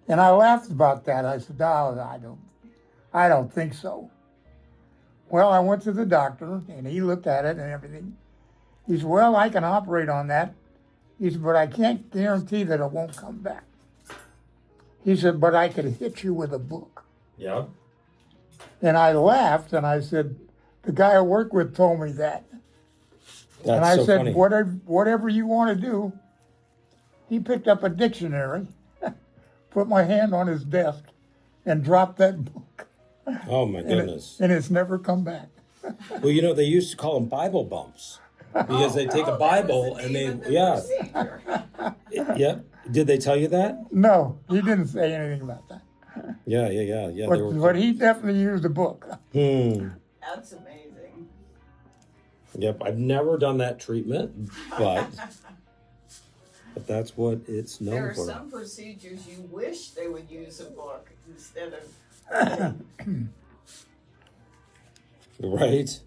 And I laughed about that. I said, "No, I don't think so." Well, I went to the doctor, and he looked at it and everything. He said, "Well, I can operate on that." He said, "But I can't guarantee that it won't come back." He said, "But I could hit you with a book." Yeah. And I laughed, and I said, "The guy I work with told me that." That's and I so said, funny. Whatever you want to do." He picked up a dictionary, put my hand on his desk, and dropped that book. Oh, my goodness. And it's never come back. Well, you know, they used to call them Bible bumps because they take a Bible and they, yeah. Yeah. Did they tell you that? No, he didn't say anything about that. Yeah. But he definitely used a book. That's amazing. Yep, I've never done that treatment, but that's what it's known There are for. some procedures you wish they would use a book instead of. Right?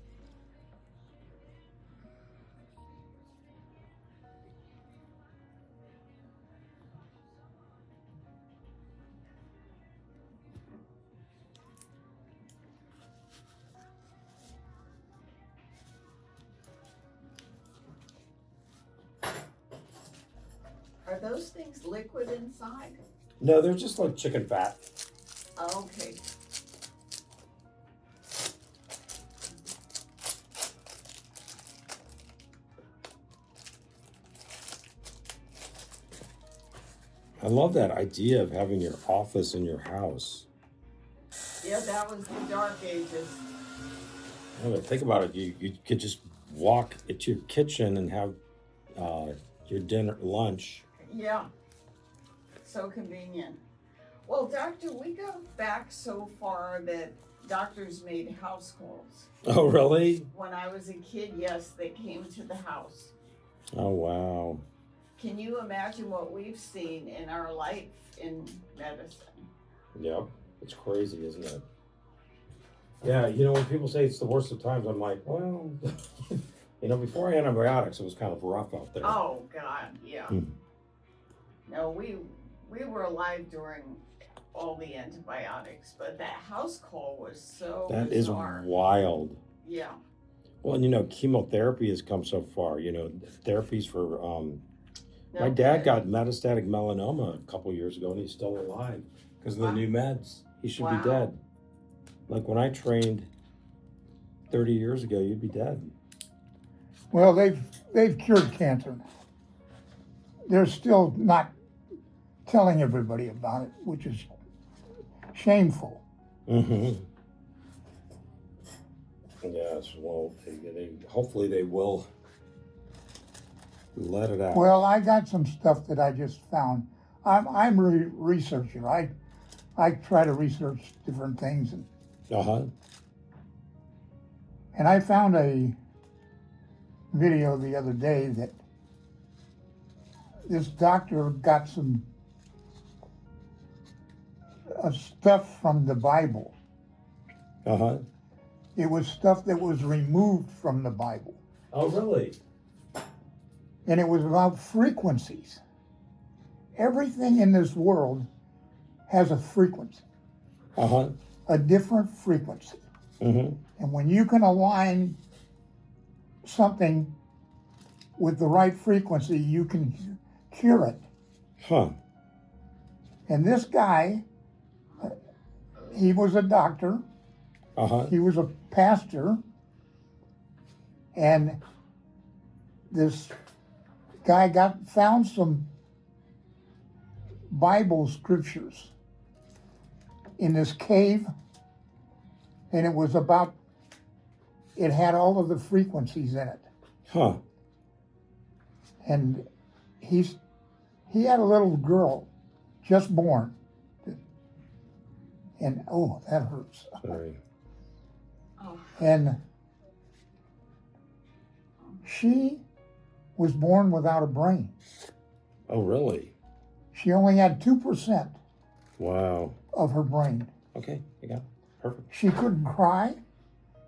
Are those things liquid inside? No, they're just like chicken fat. Okay. I love that idea of having your office in your house. Yeah, that was the dark ages. I mean, think about it. You could just walk into your kitchen and have your dinner, lunch. Yeah. So convenient. Well, doctor, we go back so far that doctors made house calls. Oh, really? When I was a kid, yes, they came to the house. Oh, wow. Can you imagine what we've seen in our life in medicine? Yep. It's crazy, isn't it? Yeah, you know, when people say it's the worst of times, I'm like, well, you know, before antibiotics, it was kind of rough out there. Oh, God, yeah. No, we were alive during all the antibiotics, but that house call was so That bizarre. is wild. Yeah. Well, and you know, chemotherapy has come so far. You know, therapies for my No dad kidding. got metastatic melanoma a couple years ago, and he's still alive because of the Wow. new meds. He should Wow. be dead. Like when I trained 30 years ago, you'd be dead. Well, they've cured cancer now. They're still not telling everybody about it, which is shameful. Mm-hmm. Yes. Well, hopefully they will let it out. Well, I got some stuff that I just found. I'm a researcher. I try to research different things, and I found a video the other day that this doctor got some stuff from the Bible. It was stuff that was removed from the Bible, Oh, really? and it was about frequencies. Everything in this world has a frequency, a different frequency. Mm-hmm. And when you can align something with the right frequency, you can cure it. Huh. And this guy, he was a doctor, he was a pastor, and this guy found some Bible scriptures in this cave, and it had all of the frequencies in it. Huh. And he had a little girl just born, and oh, that hurts. Sorry. And she was born without a brain. Oh, really? She only had 2% Wow. of her brain. Okay, you got it. Perfect. She couldn't cry.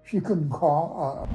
She couldn't call.